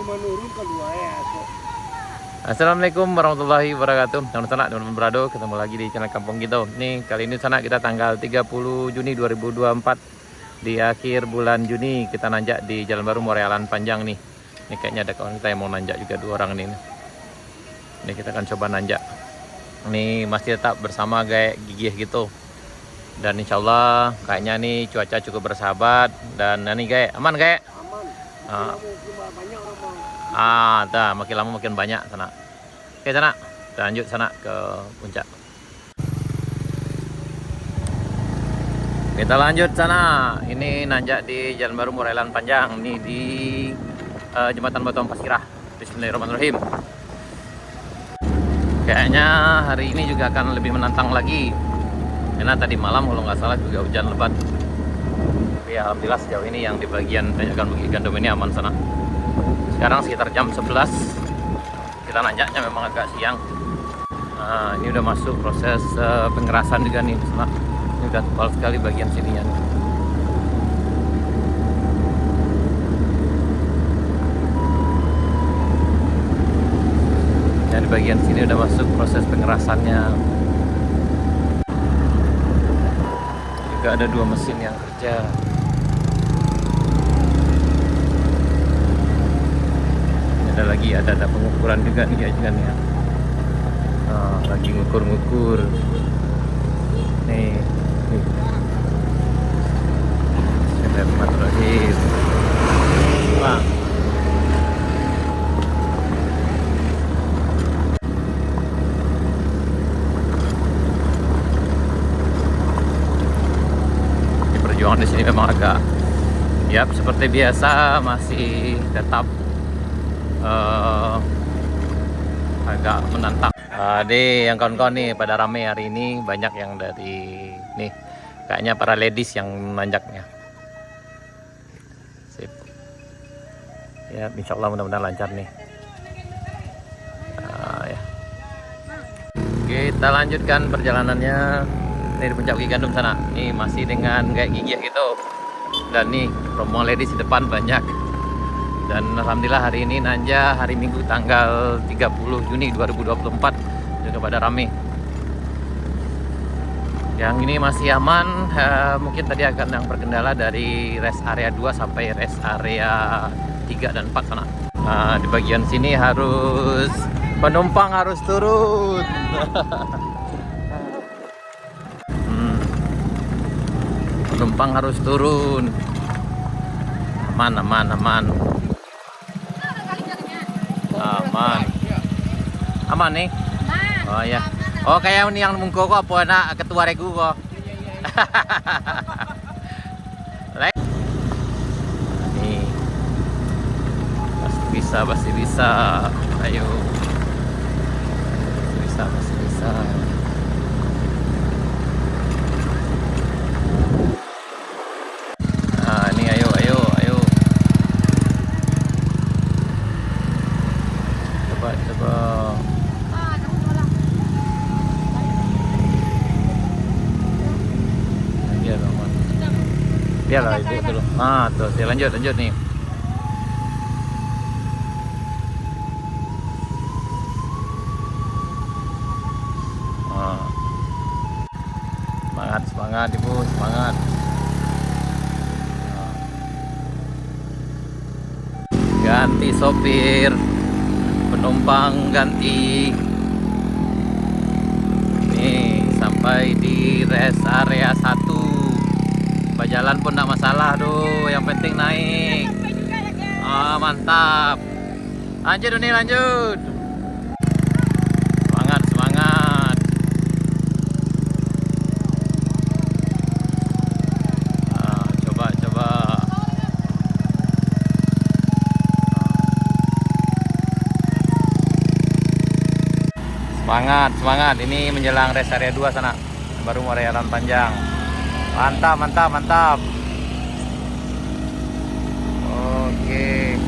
menurun kedua ya kok. Assalamualaikum warahmatullahi wabarakatuh. Teman-teman berado, ketemu lagi di channel Kampung Kita. Nih, kali ini sana kita tanggal 30 Juni 2024. Di akhir bulan Juni kita nanjak di Jalan Baru Morealan Panjang nih. Ini kayaknya ada kawan kita yang mau nanjak juga, 2 orang nih. Ini kita akan coba nanjak. Ini masih tetap bersama Gaek Gigih gitu. Dan insya Allah kayaknya nih cuaca cukup bersahabat. Dan ini Gaek, aman Gaek? Aman. Banyak orang. Makin lama makin banyak sana. Oke sana, kita lanjut sana ke puncak. Kita lanjut sana. Ini nanjak di Jalan Baru Morealan Panjang. Nih di Jembatan Batu Ampasirah. Bismillahirrahmanirrahim. Kayaknya hari ini juga akan lebih menantang lagi. Karena tadi malam kalau nggak salah juga hujan lebat. Tapi alhamdulillah sejauh ini yang di bagian tanjakan Bukit Gandum ini aman sana. Sekarang sekitar jam 11. Kita nanjaknya memang agak siang. Nah, ini udah masuk proses pengerasan juga nih sana. Ini udah tebal sekali bagian sininya nih. Ya, di bagian sini udah masuk proses pengerasannya. Juga ada 2 mesin yang kerja. Ada lagi, ada pengukuran juga nih kan ya. Lagi ngukur nih. Bismillahirrahmanirrahim. Bang. Di perjuangan di sini memang agak, ya seperti biasa masih tetap agak menantang. Deh yang kawan-kawan nih pada rame hari ini, banyak yang dari nih kayaknya para ladies yang nanjaknya. Sip. Ya, insya Allah mudah-mudahan lancar nih. Ya. Kita lanjutkan perjalanannya dari puncak Bukit Gandum sana. Nih masih dengan kayak gigih gitu. Dan nih rombongan ladies di depan banyak. Dan alhamdulillah hari ini nanjak hari Minggu tanggal 30 Juni 2024 juga pada rame. Yang ini masih aman, mungkin tadi akan yang berkendala dari rest area 2 sampai rest area 3 dan 4 sana. Di bagian sini harus penumpang harus turun. Penumpang harus turun. Aman. Aman nih. Oh ya. Oh kayak ini yang mungko kok apa anak ketua regu kok. Nih. Pasti bisa. Ayo. Pasti bisa. Nah, ini ayo. Coba. Biarlah ibu dulu. Tuh, dia lanjut nih. Semangat ibu, semangat. Ganti sopir, penumpang ganti. Nih sampai di rest area 1. Jalan pun enggak masalah tuh, yang penting naik. Mantap. Lanjut. Semangat. Coba. Semangat. Ini menjelang rest area 2 sana. Baru Morealan Panjang. Mantap. Oke.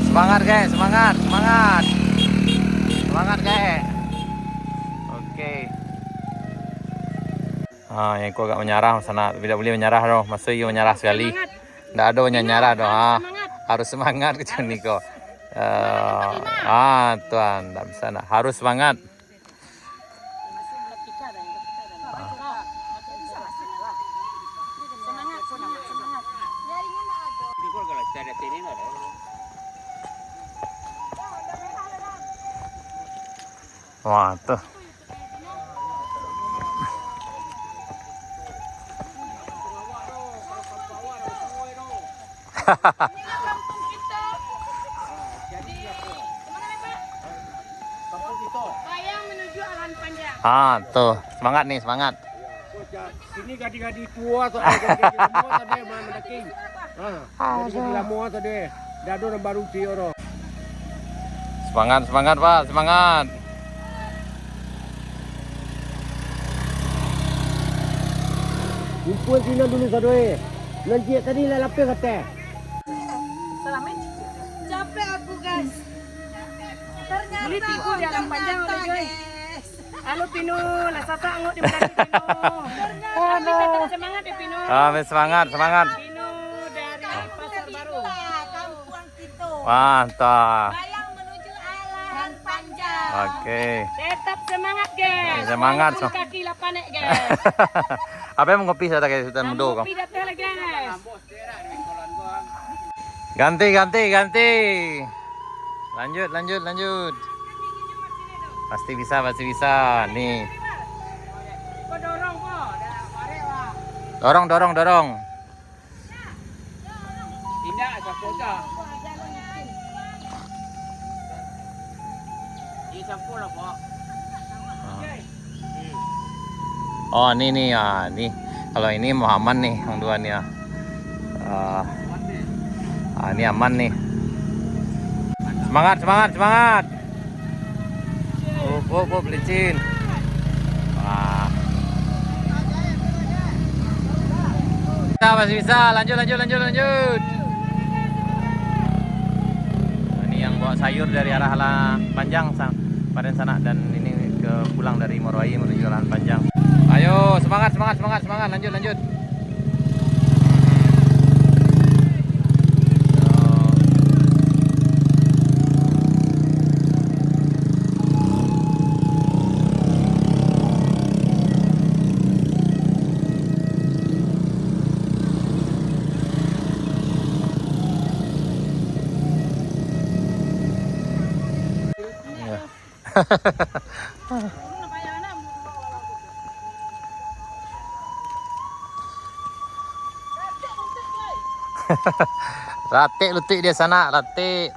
Semangat guys, semangat. Semangat guys. Oke. Yang agak menyerah sana, tidak boleh menyerah dong. Masih menyerah sekali. Tidak ada yang menyerah dong. Harus semangat ke Niko. Tuan, tak bisa nak. Harus semangat. Wah, tuh. Bayang menuju Alan Panjang. Tuh. Semangat nih, semangat. Sini gadi-gadi tua tu ada gadi lama tadi mana mendaki. Gadi lama tadi. Dado dan baru tioro. Semangat, semangat, Pak, semangat. Kumpul sini dulu sadoe. Nanti tadi lah lapar kata. Selamat. Capek aku guys. Ternyata beli tiku di Alan Panjang oleh guys. Halo Pino, lah sasa anggot di mendaki Pino. Ternyata semangat ya Pino. Semangat, semangat. Pino dari Pasar Baru. Kampung Kito. Mantap. Bayang menuju Alan Panjang. Oke. Tetap semangat guys. Semangat. Walaupun kaki lah panik guys. Apa yang mengopi saya tak Sultan Mudo kau? Kopi datang lah guys. Ganti, ganti, ganti. Lanjut, lanjut, lanjut. Pasti bisa, pasti bisa. Nih. Kau dorong kok. Dah, mari lah. Dorong, dorong, dorong. Tidak ada kota. Ini sampul lah Pak. Oh, ini nih ya, nih. Kalau ini Muhammad nih, yang dua nih ya. Ini aman nih. Semangat, semangat, semangat. Pelicin. Wah. Bisa, masih bisa. Lanjut, lanjut, lanjut, lanjut. Ini yang bawa sayur dari arah Alan Panjang pada sana, dan ini ke pulang dari Morowai menuju Alan Panjang. Ayo, semangat, semangat, semangat, semangat. Lanjut, lanjut. Ratik lutik dia sana, ratik.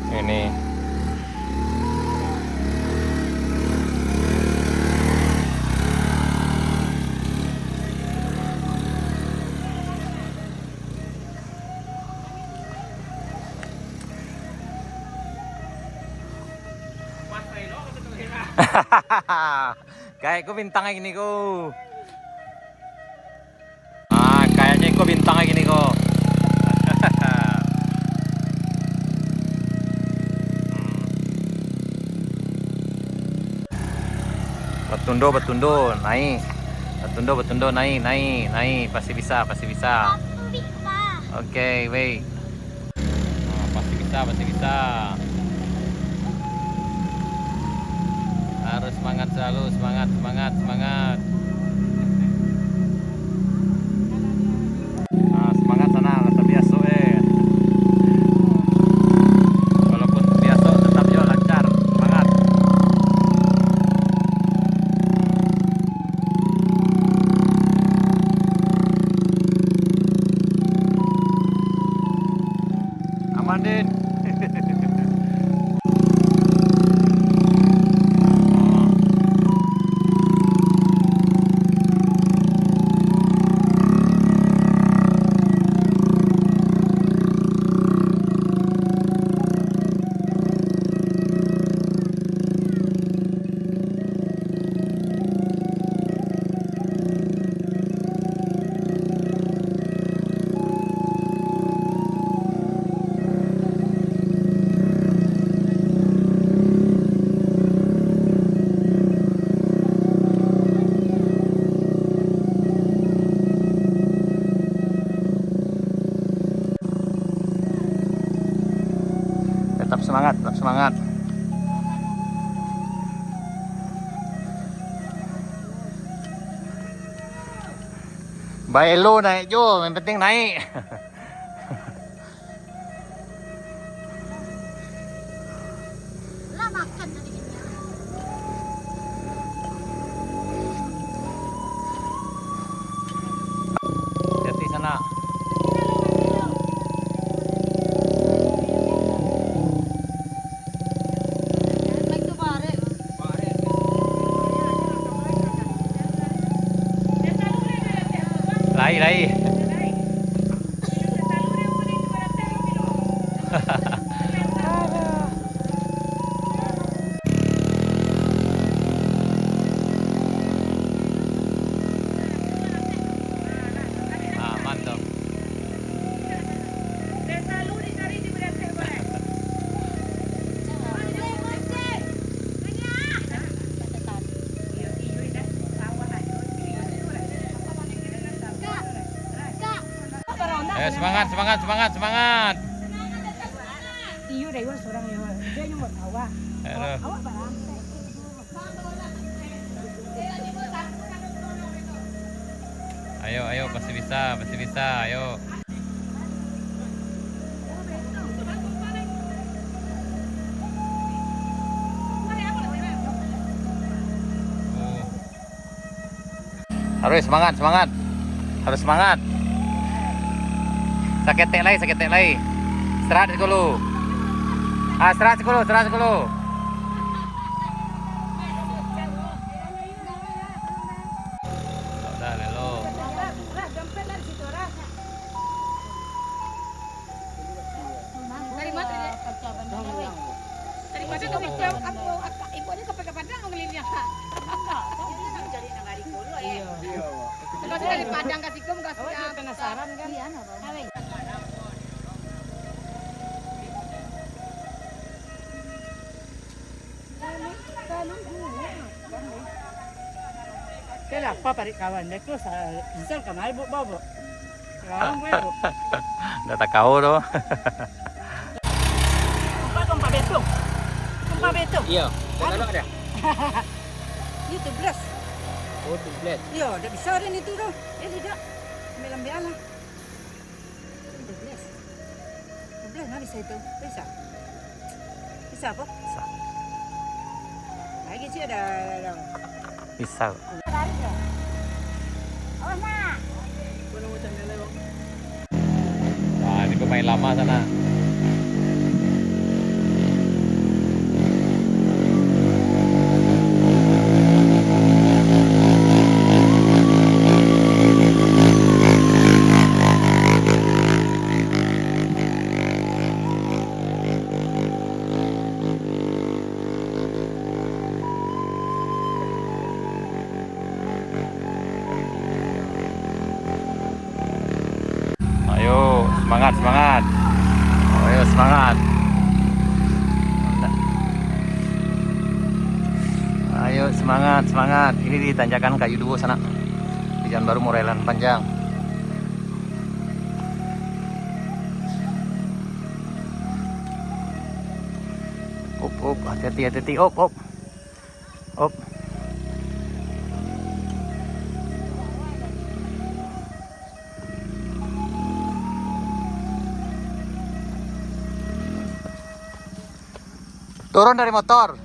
Ini. Kayak ku bintangnya gini ku. Kayaknya ku bintangnya gini ku. Betundo, betundo, naik. Betundo, betundo, naik, naik, naik. Pasti bisa, pasti bisa. Oke, wait. Pasti bisa, pasti bisa. Harus semangat selalu, semangat, semangat, semangat. Semangat sana, rasa biasa walaupun biasa tetap jo lancar, semangat. Aman Din. tetap semangat, tetap semangat. Baik lo naik Jo, yang penting naik. Lah makan tadi kita. Hati sana. Lagi tu bare. Lai. Ah, mantap. Ayo semangat. Iyo deh, seorang yang dia nyumbang awak. Ayo. Awak barang. Ayo, pasti bisa, ayo. Harus semangat. Harus semangat. Sakit tek lagi. Istirahat dulu. Istirahat dulu. Udah, lelo. Dari mana dia? Dari mana kau bicara kamu? Ibu ni kapan Padang ngelilnya. Jadi nangari dulu ya. Iya. Kalau dari Padang kasih kum kasih. Awak penasaran kan? Iya, no. Kaya apa parik kawan dia tu misal kamar bawa. Kawan gue tu. Udah tak kau tuh. Kompa betung. Iya. Kalau ada. Itu belas. Oh, 17. Yo, dah besarin itu tu. Tidak. Ambil lah. 12 nak bisa itu. Bisa. Bisa apa? Bisa. Lagi sih ada. Bisa. Oh, nah. Wah, ini pemain lama sana. Semangat. Ayo semangat. Ayo semangat. Ini di tanjakan Kayu Duo sana. Di Jalan Baru Morelan Panjang. Op, hati-hati. Op. Turun dari motor.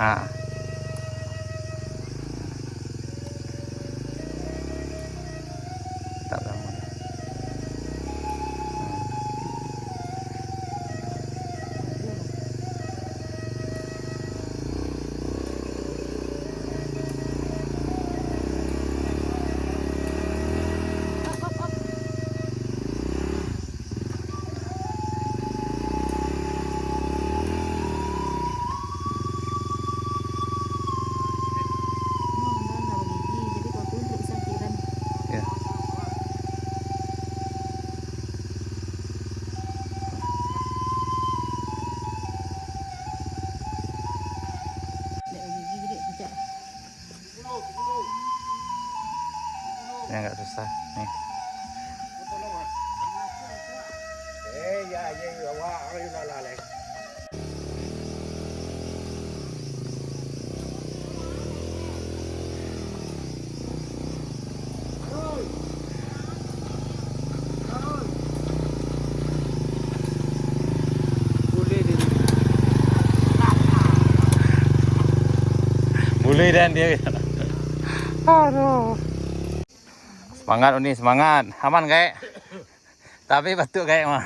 Ah. Tak lama. Ya. Ya nggak susah nih. Ya, awak ayo lah. Boleh dan dia. Aduh. Semangat Uni, semangat. Aman kayak. Tapi batuk kayak mah.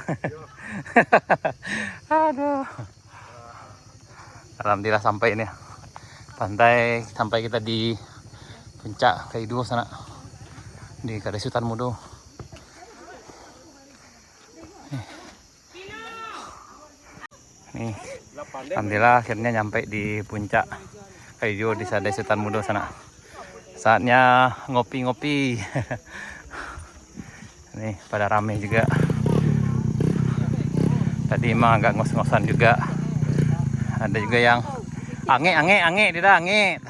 Aduh. Alhamdulillah sampai ini. Pantai sampai kita di puncak Kaido sana. Di Kadesutan Mudo. Nih. Alhamdulillah akhirnya nyampe di puncak Kaido di Kadesutan Mudo sana. Saatnya ngopi-ngopi. Nih pada rame juga. Tadi emang agak ngos-ngosan juga. Ada juga yang ange tidak ange.